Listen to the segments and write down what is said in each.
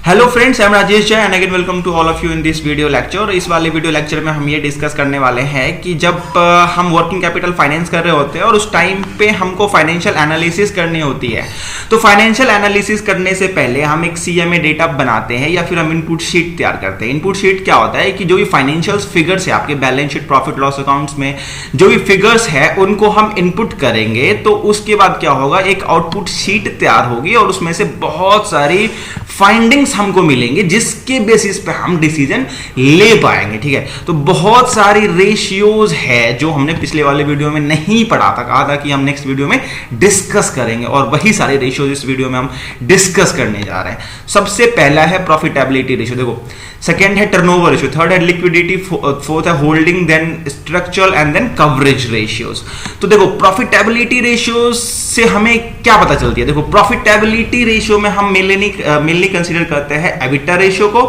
Hello friends, I am Rajesh Jay and again welcome to all of you in this video lecture. इस वाले video lecture में हम ये discuss करने वाले हैं कि जब हम वर्किंग कैपिटल फाइनेंस कर रहे होते हैं और उस टाइम पे हमको फाइनेंशियल एनालिसिस करनी होती है, तो फाइनेंशियल एनालिसिस करने से पहले हम एक सीएमए डेटा बनाते हैं या फिर हम इनपुट शीट तैयार करते हैं। इनपुट शीट क्या होता है कि जो भी फाइनेंशियल फिगर्स है आपके balance sheet, profit loss accounts में जो भी फिगर्स है उनको हम इनपुट करेंगे, तो उसके बाद क्या होगा, एक आउटपुट शीट तैयार होगी और उसमें से बहुत सारी फाइंडिंग्स हमको मिलेंगे जिसके बेसिस पे हम डिसीजन ले पाएंगे। ठीक है, तो बहुत सारी रेशियोज है जो हमने पिछले वाले वीडियो में नहीं पढ़ा था, कहा था कि हम नेक्स्ट वीडियो में डिस्कस करेंगे, और वही सारे रेशियोज इस वीडियो में हम डिस्कस करने जा रहे हैं। सबसे पहला है प्रॉफिटेबिलिटी रेशियो, देखो। सेकेंड है टर्नओवर रेशियो, थर्ड है लिक्विडिटी, फोर्थ है holding, then structural and then coverage ratios. तो देखो प्रॉफिटेबिलिटी रेशियोज से हमें क्या पता चलती है। देखो प्रॉफिटेबिलिटी रेशियो में हम मेनली कंसीडर करते हैं एबिटा रेशियो को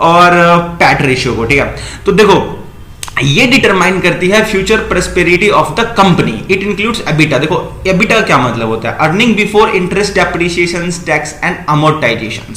और पैट रेशियो को। ठीक है, तो देखो ये डिटरमाइन करती है future prosperity of the company. It includes EBITDA. देखो एबिटा क्या मतलब होता है, earning before interest, depreciation, tax and amortisation.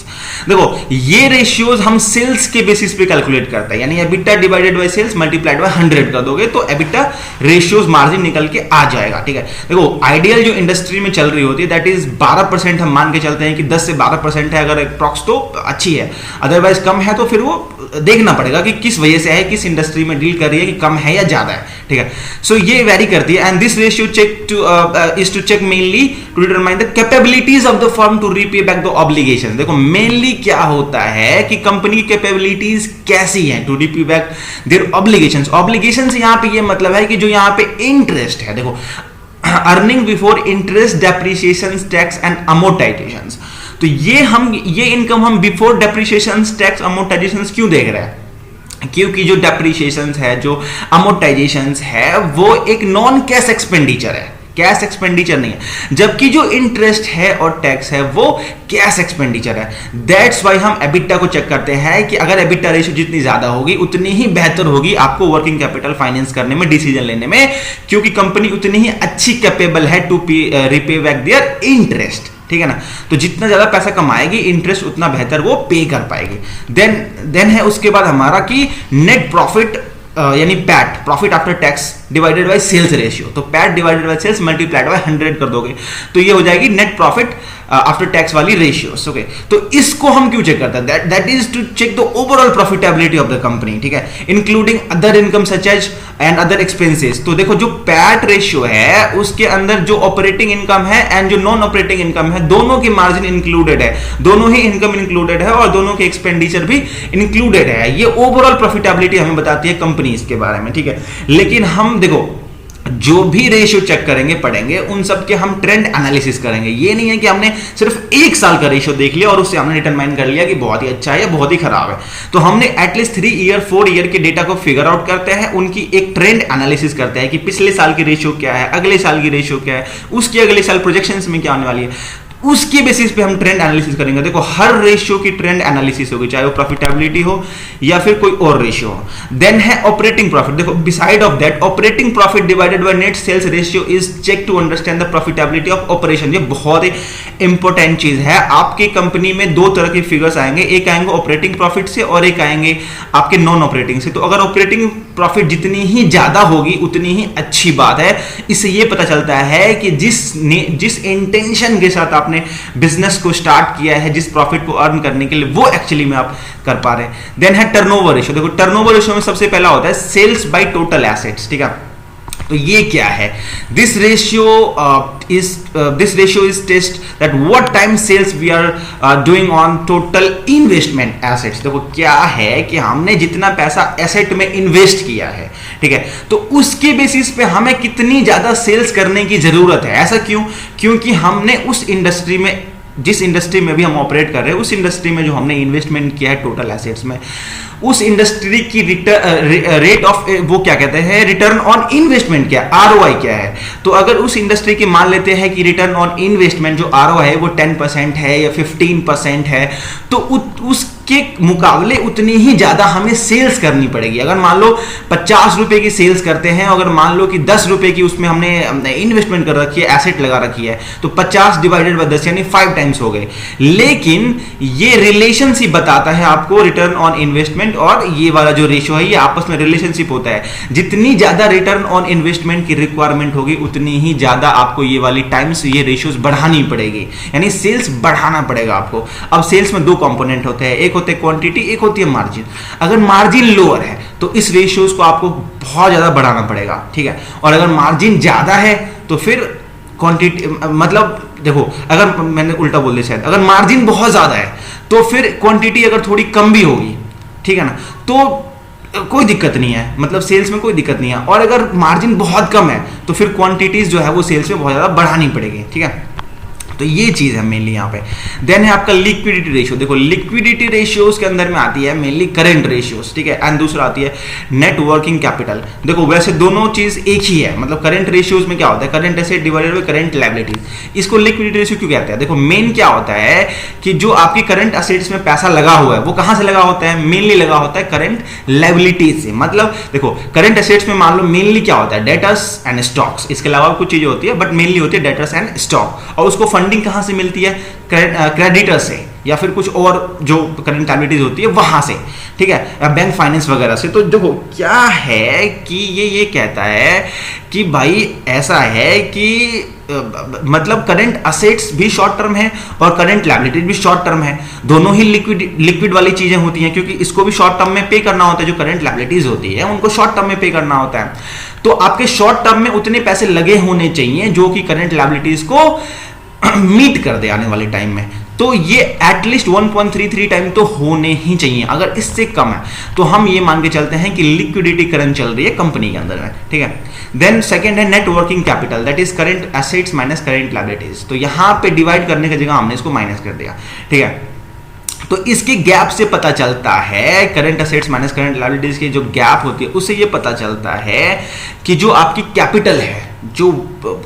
देखो ये रेशियोज हम सेल्स के बेसिस पे कैलकुलेट करते हैं, यानी EBITDA divided by sales multiplied by 100 कर दोगे तो एबिटा रेशियोज मार्जिन निकल के आ जाएगा। ठीक है, देखो आइडियल जो इंडस्ट्री में चल रही होती है दैट इज 12%। हम मान के चलते हैं कि 10 से 12% है, अगर अप्रॉक्स तो अच्छी है, अदरवाइज कम है तो फिर वो देखना पड़ेगा कि किस वजह से है, किस इंडस्ट्री में डील कर रही है, कि कम है या ज्यादा है। ठीक है, सो ये वेरी करती है and this ratio is to check mainly to determine the capabilities of the firm to repay back the obligation. देखो मेनली क्या होता है कि कंपनी की कैपेबिलिटीज कैसी हैं to repay back their obligations. Obligations यहां पे ये मतलब है कि जो यहां पे इंटरेस्ट है, देखो earning before interest, depreciation, tax and amortisation. तो ये इनकम हम बिफोर डेप्रिसिएशन, टैक्स, अमोर्टाइजेशन क्यों देख रहे हैं, क्योंकि जो डेप्रिसिएशन है, जो अमोर्टाइजेशन है, वो एक नॉन कैश एक्सपेंडिचर है, कैश एक्सपेंडिचर नहीं है, जबकि जो इंटरेस्ट है और टैक्स है वो कैश एक्सपेंडिचर है। दैट्स वाई हम एबिटा को चेक करते हैं कि अगर एबिटा रेशियो जितनी ज्यादा होगी उतनी ही बेहतर होगी आपको वर्किंग कैपिटल फाइनेंस करने में, डिसीजन लेने में, क्योंकि कंपनी उतनी ही अच्छी कैपेबल है to repay back their interest. ठीक है ना, तो जितना ज्यादा पैसा कमाएगी इंटरेस्ट उतना बेहतर वो पे कर पाएगी। देन है उसके बाद हमारा कि नेट प्रॉफिट यानी PAT, profit after tax divided by sales ratio. तो PAT divided by sales multiplied by 100 कर दोगे तो ये हो जाएगी नेट प्रॉफिट आफ्टर टैक्स वाली रेशियोस। ओके, तो इसको हम क्यों चेक करते हैं, that is to check the overall profitability of the company. ठीक है, including other income such as and other expenses. तो देखो जो पैट रेशियो है उसके अंदर जो ऑपरेटिंग इनकम है एंड जो नॉन ऑपरेटिंग इनकम है, दोनों की मार्जिन इंक्लूडेड है, दोनों ही इनकम इंक्लूडेड है और दोनों के एक्सपेंडिचर भी इंक्लूडेड है। ये ओवरऑल प्रॉफिटेबिलिटी हमें बताती है कंपनीज के बारे में। ठीक है, लेकिन हम देखो जो भी रेशियो चेक करेंगे, पढ़ेंगे, उन सब के हम ट्रेंड एनालिसिस करेंगे। ये नहीं है कि हमने सिर्फ एक साल का रेशियो देख लिया और उससे हमने डिटरमाइन कर लिया कि बहुत ही अच्छा है या बहुत ही खराब है। तो हमने एटलीस्ट 3 ईयर 4 ईयर के डेटा को फिगर आउट करते हैं, उनकी एक ट्रेंड एनालिसिस करते हैं कि पिछले साल की रेशियो क्या है, अगले साल की रेशियो क्या है, उसके अगले साल प्रोजेक्शंस में क्या आने वाली है, उसके बेसिस पे हम ट्रेंड एनालिसिस करेंगे। देखो हर रेशियो की ट्रेंड एनालिसिस होगी, चाहे वो प्रॉफिटेबिलिटी हो या फिर कोई और रेशियो हो। देन है ऑपरेटिंग प्रॉफिट। देखो beside of that operating profit divided by net sales ratio is check to understand the profitability of operation. ये बहुत ही इंपॉर्टेंट चीज है। आपकी कंपनी में 2 तरह के फिगर्स आएंगे, एक आएंगे ऑपरेटिंग प्रॉफिट से और एक आएंगे आपके नॉन ऑपरेटिंग से। तो अगर ऑपरेटिंग प्रॉफिट जितनी ही ज्यादा होगी उतनी ही अच्छी बात है। इससे ये पता चलता है कि जिस इंटेंशन के साथ आपने बिजनेस को स्टार्ट किया है, जिस प्रॉफिट को अर्न करने के लिए, वो एक्चुअली में आप कर पा रहे हैं। देन है टर्नओवर रेशियो। देखो टर्नओवर रेशियो में सबसे पहला होता है सेल्स बाय टोटल एसेट्स। ठीक है, तो ये क्या है, this ratio is test that what time sales we are doing on total investment assets. देखो क्या है कि हमने जितना पैसा एसेट में इन्वेस्ट किया है, ठीक है, तो उसके बेसिस पे हमें कितनी ज्यादा सेल्स करने की जरूरत है। ऐसा क्यों, क्योंकि हमने उस इंडस्ट्री में, जिस इंडस्ट्री में भी हम ऑपरेट कर रहे हैं, उस इंडस्ट्री में जो हमने इन्वेस्टमेंट किया है टोटल एसेट्स में, उस इंडस्ट्री की रेट ऑफ वो क्या कहते हैं, रिटर्न ऑन इन्वेस्टमेंट क्या है, आरओआई क्या है। तो अगर उस इंडस्ट्री की मान लेते हैं कि रिटर्न ऑन इन्वेस्टमेंट जो आरओआई है वो 10% है या 15% है, तो उस के मुकाबले उतनी ही ज्यादा हमें सेल्स करनी पड़ेगी। अगर मान लो 50 रुपए की सेल्स करते हैं, अगर मान लो कि 10 रुपए की उसमें हमने इन्वेस्टमेंट कर रखी है, एसेट लगा रखी है, तो 50 डिवाइडेड बाय 10 यानी 5 टाइम्स हो गए। लेकिन ये रिलेशनशिप बताता है आपको रिटर्न ऑन इन्वेस्टमेंट, और ये वाला जो रेशियो है ये आपस में रिलेशनशिप होता है। जितनी ज्यादा रिटर्न ऑन इन्वेस्टमेंट की रिक्वायरमेंट होगी उतनी ही ज्यादा आपको ये वाली टाइम्स, ये रेशियोज बढ़ानी पड़ेगी, यानी सेल्स बढ़ाना पड़ेगा आपको। अब सेल्स में दो कंपोनेंट होते हैं, एक होते हैं क्वांटिटी, एक होती है मार्जिन। अगर मार्जिन लोअर है तो इस रेशियोज को आपको बहुत ज्यादा बढ़ाना पड़ेगा, ठीक है। और अगर मार्जिन ज्यादा है तो फिर क्वांटिटी, मतलब देखो, अगर मैंने उल्टा बोल दिया शायद, अगर मार्जिन बहुत ज्यादा है तो फिर क्वांटिटी अगर थोड़ी कम भी होगी, ठीक है ना, तो कोई दिक्कत नहीं है, मतलब सेल्स में कोई दिक्कत नहीं है। और अगर मार्जिन बहुत कम है तो फिर क्वांटिटीज जो है वो सेल्स में बहुत ज्यादा बढ़ानी पड़ेगी, ठीक है। तो ये चीज है मेनली यहाँ पे। देन है आपका लिक्विडिटी रेशियो। देखो लिक्विडिटी रेशियोज के अंदर में आती है मेनली करंट रेशियोज, ठीक है, एंड दूसरा आती है नेट वर्किंग कैपिटल। देखो वैसे दोनों चीज एक ही है, मतलब करंट रेशियोज में क्या होता है, current asset divided by current liabilities. इसको लिक्विडिटी रेशियो क्यों कहते हैं? देखो मेन क्या होता है कि जो आपकी करंट एसेट्स में पैसा लगा हुआ है वो कहां से लगा होता है, मेनली लगा होता है करंट लायबिलिटीज से। मतलब देखो करंट एसेट्स में मान लो मेनली क्या होता है, डेटर्स एंड स्टॉक्स, इसके अलावा कुछ चीजें होती है बट मेनली होती है डेटर्स एंड स्टॉक। और उसको फंडिंग कहां से मिलती है, क्रेडिटर से या फिर कुछ और जो करंट लायबिलिटीज होती है वहां से, ठीक है, बैंक फाइनेंस वगैरह से। तो देखो क्या है कि ये कहता है कि भाई ऐसा है कि मतलब करंट असेट्स भी शॉर्ट टर्म है और करंट लायबिलिटीज भी शॉर्ट टर्म है, दोनों ही लिक्विड वाली चीजें होती हैं, क्योंकि इसको भी शॉर्ट टर्म में पे करना होता है, जो करंट लायबिलिटीज होती है उनको शॉर्ट टर्म में पे करना होता है। तो आपके शॉर्ट टर्म में उतने पैसे लगे होने चाहिए जो कि करंट लायबिलिटीज को मीट कर दे आने वाले टाइम में। तो ये एटलीस्ट 1.33 टाइम तो होने ही चाहिए। अगर इससे कम है तो हम ये मान के चलते हैं कि लिक्विडिटी करंट चल रही है कंपनी के अंदर में, ठीक है। देन सेकंड है net working capital, that is current assets minus current liabilities. तो यहां पे डिवाइड करने की जगह हमने इसको माइनस कर दिया, ठीक है। तो इसके गैप से पता चलता है, current assets minus current liabilities की जो गैप होती है उससे ये पता चलता है कि जो आपकी कैपिटल है, जो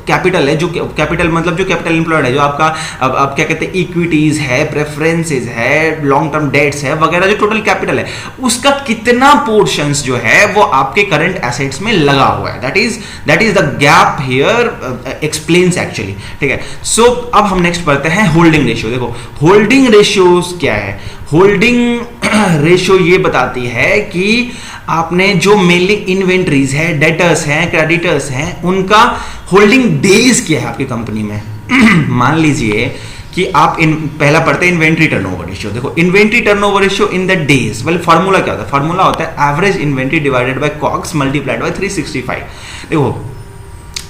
कैपिटल है, जो कैपिटल मतलब जो कैपिटल इंप्लॉयड है, जो आपका अब क्या कहते हैं इक्विटीज है, प्रेफरेंसेस है, लॉन्ग टर्म डेट्स है वगैरह, जो टोटल कैपिटल है उसका कितना पोर्शंस जो है वो आपके करंट एसेट्स में लगा हुआ है। That is the gap here explains actually, ठीक है। सो अब हम नेक्स्ट पढ़ते हैं होल्डिंग रेशियो। देखो होल्डिंग रेशियोज क्या है, होल्डिंग रेशियो ये बताती है कि आपने जो मेनली इन्वेंट्रीज है, डेटर्स हैं, क्रेडिटर्स हैं, उनका होल्डिंग डेज क्या है आपकी कंपनी में। मान लीजिए कि आप पहला पढ़ते हैं इन्वेंट्री टर्नओवर रेशियो। देखो inventory turnover ratio in the days, well formula क्या होता है, फार्मूला होता है average inventory divided by COGS multiplied by 365। देखो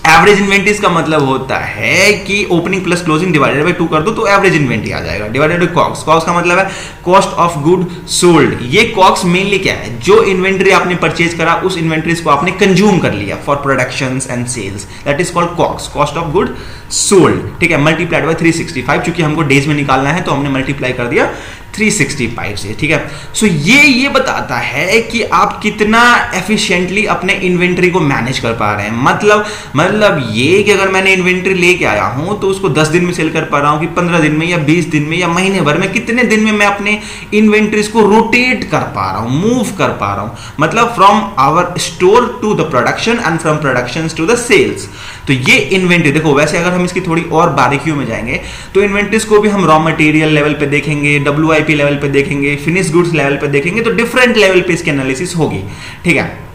एवरेज इन्वेंट्रीज का मतलब होता है कि opening plus closing divided by 2 कर दो तो एवरेज इन्वेंट्री आ जाएगा, डिवाइडेड बाय कॉग्स। कॉग्स का मतलब है कॉस्ट ऑफ गुड सोल्ड। ये कॉग्स मेनली क्या है, जो इन्वेंट्री आपने परचेज करा उस इन्वेंट्रीज को आपने कंज्यूम कर लिया for productions and sales, that is called COGS, cost of good sold, ठीक है, मल्टीप्लाइड बाय 365। क्योंकि हमको डेज में निकालना है तो हमने मल्टीप्लाई कर दिया 365 से, ठीक है। सो ये बताता है कि आप कितना एफिशिएंटली अपने इन्वेंट्री को मैनेज कर पा रहे हैं। मतलब ये कि अगर मैंने इन्वेंट्री लेके आया हूं तो उसको 10 दिन में सेल कर पा रहा हूं कि 15 दिन में या 20 दिन में या महीने भर में, कितने दिन में मैं अपने इन्वेंट्रीज को रोटेट कर पा रहा हूं, मूव कर पा रहा हूं, मतलब from our store to the production and from production to the sales. तो ये इन्वेंट्री देखो, वैसे अगर हम इसकी थोड़ी और बारीकियों में जाएंगे तो इन्वेंट्रीज को भी हम रॉ मटेरियल लेवल पे देखेंगे, WIP लेवल पे देखेंगे, फिनिश गुड्स लेवल पे देखेंगे, तो डिफरेंट लेवल पे इसकी एनालिसिस होगी, ठीक है,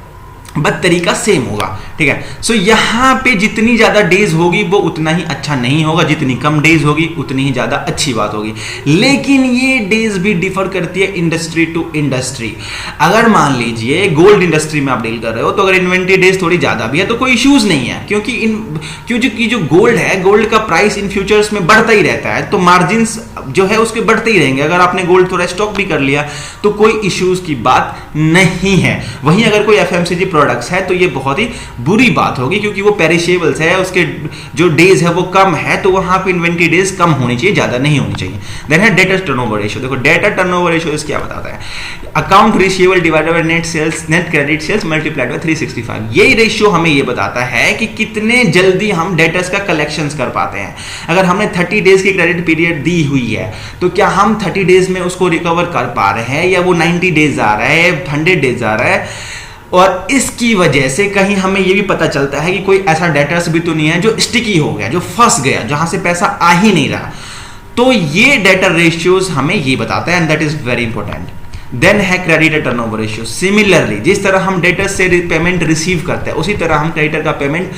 बट तरीका सेम होगा, ठीक है। सो यहां पे जितनी ज्यादा डेज होगी वो उतना ही अच्छा नहीं होगा, जितनी कम डेज होगी उतनी ही ज्यादा अच्छी बात होगी। लेकिन ये डेज भी डिफर करती है इंडस्ट्री टू इंडस्ट्री। अगर मान लीजिए गोल्ड इंडस्ट्री में आप डील कर रहे हो तो अगर इन्वेंट्री डेज थोड़ी ज्यादा भी है तो कोई इश्यूज नहीं है, क्योंकि जो गोल्ड है, गोल्ड का प्राइस इन फ्यूचर्स में बढ़ता ही रहता है, तो मार्जिन जो है उसके बढ़ते ही रहेंगे। अगर आपने गोल्ड थोड़ा स्टॉक भी कर लिया तो कोई इश्यूज की बात नहीं है। वहीं अगर कोई FMCG प्रोडक्ट्स है तो ये बहुत ही बुरी बात होगी, क्योंकि वो पेरिशेबल्स है, उसके जो डेज है वो कम है, तो वहां पे इन्वेंट्री डेज कम होनी चाहिए, ज्यादा नहीं होनी चाहिए। देन है डेटर टर्नओवर रेशियो। देखो डेटर टर्नओवर रेशियो क्या बताता है, account receivable divided by net sales, net credit sales multiplied by 365। यही रेशियो हमें ये बताता है कि कितने जल्दी हम डेटर्स का कलेक्शंस कर पाते हैं। अगर हमने 30 डेज की क्रेडिट पीरियड दी हुई है तो क्या हम 30 डेज में उसको रिकवर कर पा रहे हैं, या वो 90 डेज आ रहा है, 100 डेज आ रहा है। और इसकी वजह से कहीं हमें ये भी पता चलता है कि कोई ऐसा डेटर्स भी तो नहीं है जो स्टिकी हो गया, जो फंस गया, जहां से पैसा आ ही नहीं रहा। तो ये डेटर रेशियोज हमें ये बताता है, and that is very important. Then है क्रेडिटर टर्नओवर रेशियो। सिमिलरली जिस तरह हम डेटर से पेमेंट रिसीव करते हैं उसी तरह हम क्रेडिटर का पेमेंट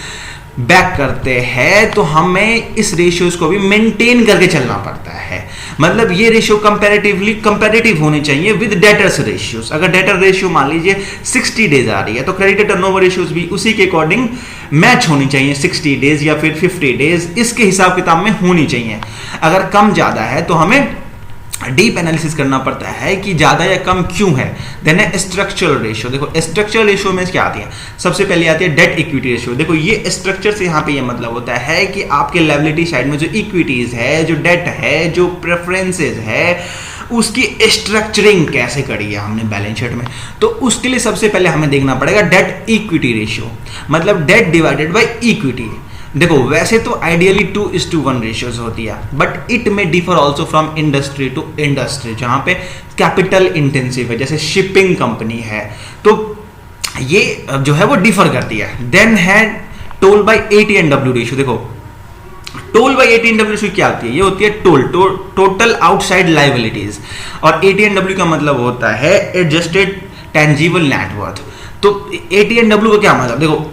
बैक करते हैं, तो हमें इस रेशियोज को भी मेंटेन करके चलना पड़ता है। मतलब ये रेशियो कंपैरेटिव होने चाहिए विद डेटर्स रेशियोज। अगर डेटर रेशियो मान लीजिए 60 डेज आ रही है तो क्रेडिटर टर्नओवर रेशियोज भी उसी के अकॉर्डिंग मैच होनी चाहिए, 60 डेज या फिर 50 डेज, इसके हिसाब किताब में होनी चाहिए। अगर कम ज्यादा है तो हमें डीप एनालिसिस करना पड़ता है कि ज्यादा या कम क्यों है। देन है स्ट्रक्चरल रेशियो। देखो स्ट्रक्चरल रेशियो में क्या आती है, सबसे पहले आती है डेट इक्विटी रेशियो। देखो ये स्ट्रक्चर से यहाँ पे ये मतलब होता है कि आपके लायबिलिटी साइड में जो इक्विटीज है, जो डेट है, जो प्रेफरेंसेज है, उसकी स्ट्रक्चरिंग कैसे करी है हमने बैलेंस शीट में। तो उसके लिए सबसे पहले हमें देखना पड़ेगा डेट इक्विटी रेशियो, मतलब डेट डिवाइडेड बाय इक्विटी। देखो वैसे तो आइडियली 2:1 रेशियोज होती है, बट इट में differ also from industry to industry. जहां पे कैपिटल इंटेंसिव है, जैसे शिपिंग कंपनी है, तो ये जो है वो डिफर करती है। देन है टोल बाय AT&W रेशियो। देखो टोल बाय AT&W रेशियो क्या होती है, ये होती है टोटल आउटसाइड लायबिलिटीज, और AT&W का मतलब होता है एडजस्टेड टेंजिबल नेटवर्थ। तो AT&W का क्या मतलब, देखो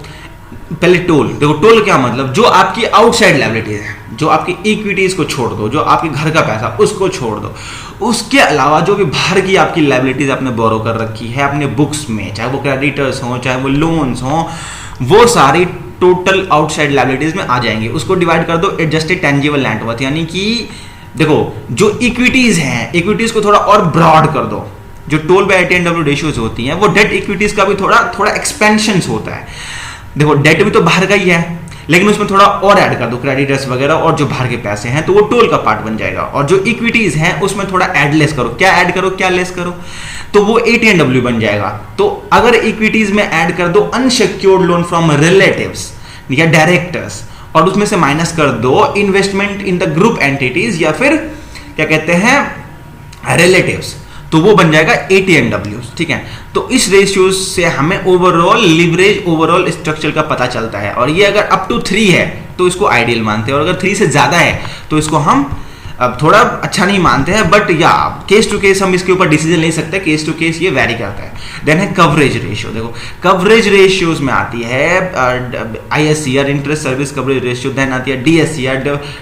पहले टोल क्या मतलब, जो आपकी आउटसाइड लायबिलिटीज है, जो आपकी इक्विटीज को छोड़ दो, जो आपके घर का पैसा उसको छोड़ दो, उसके अलावा जो भी बाहर की आपकी लायबिलिटीज आपने बोरो कर रखी है अपने बुक्स में, चाहे वो क्रेडिटर्स हो, चाहे वो लोन्स हो, वो सारी टोटल आउटसाइड लायबिलिटीज में आ जाएंगे। उसको डिवाइड कर दो एडजस्टेड टेंजिबल नेटवर्थ, यानी कि देखो जो इक्विटीज हैं, इक्विटीज को थोड़ा और ब्रॉड कर दो। जो टोल बाय AT&W रेशियोज होती हैं वो डेट इक्विटीज का भी थोड़ा एक्सपेंशन होता है। देखो डेट भी तो बाहर का ही है, लेकिन उसमें थोड़ा और ऐड कर दो क्रेडिटर्स वगैरह और जो बाहर के पैसे हैं, तो वो टोल का पार्ट बन जाएगा। और जो इक्विटीज हैं उसमें थोड़ा ऐड लेस करो, क्या ऐड करो क्या लेस करो, तो वो AT&W बन जाएगा। तो अगर इक्विटीज में ऐड कर दो अनसिक्योर्ड लोन फ्रॉम रिलेटिव्स या डायरेक्टर्स, और उसमें से माइनस कर दो investment in the group entities या फिर क्या कहते हैं रिलेटिव्स, तो वो बन जाएगा AT&W। ठीक है, तो इस रेशियो से हमें ओवरऑल लिवरेज, ओवरऑल स्ट्रक्चर का पता चलता है। और ये अगर अप टू 3 है तो इसको आइडियल मानते हैं, और अगर 3 से ज्यादा है तो इसको हम अब थोड़ा अच्छा नहीं मानते हैं, बट या केस टू केस हम इसके ऊपर डिसीजन ले सकते हैं, केस टू केस ये वैरी करता है। देन है कवरेज रेशियो। देखो कवरेज रेशियोज में आती है ISCR interest service coverage ratio, then आती है DSCR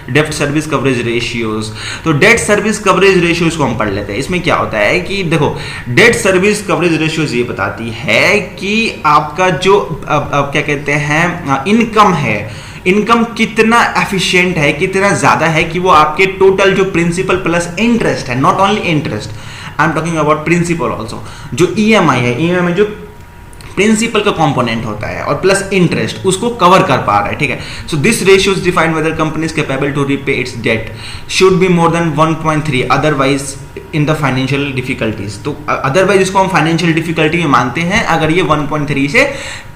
डेब्ट सर्विस कवरेज रेशियोज। तो डेट सर्विस कवरेज रेशियोज को हम पढ़ लेते हैं। इसमें क्या होता है कि देखो डेट सर्विस कवरेज रेशियोज ये बताती है कि आपका जो क्या कहते हैं इनकम है, इनकम कितना एफिशिएंट है, कितना ज्यादा है कि वो आपके टोटल जो प्रिंसिपल प्लस इंटरेस्ट है, not only interest, I am talking about principal also, जो EMI है, EMI में जो प्रिंसिपल का कंपोनेंट होता है और प्लस इंटरेस्ट, उसको कवर कर पा रहा है। ठीक है, so this ratio is defined whether company is capable to repay its debt should be more than 1.3, otherwise in the financial difficulties. तो अदरवाइज इसको हम फाइनेंशियल डिफिकल्टी में मानते हैं अगर ये 1.3 से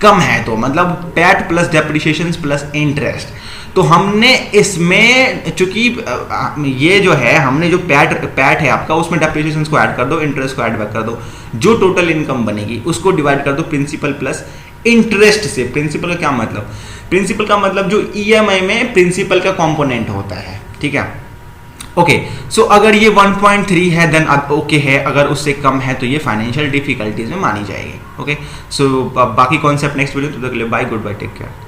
कम है, तो मतलब PAT plus depreciation plus interest. तो हमने इसमें चूंकि ये जो है हमने जो पैट है आपका, उसमें डेप्रिसिएशन को ऐड कर दो, इंटरेस्ट को ऐड बैक कर दो, जो टोटल इनकम बनेगी उसको डिवाइड कर दो प्रिंसिपल प्लस इंटरेस्ट से। प्रिंसिपल का क्या मतलब, प्रिंसिपल का मतलब जो EMI में प्रिंसिपल का कंपोनेंट होता है। ठीक है, ओके, सो अगर ये 1.3 है देन ओके है, अगर उससे कम है तो ये फाइनेंशियल डिफिकल्टीज में मानी जाएगी। ओके, सो बाकी कॉन्सेप्ट नेक्स्ट वीडियो, तो bye, good bye, take care.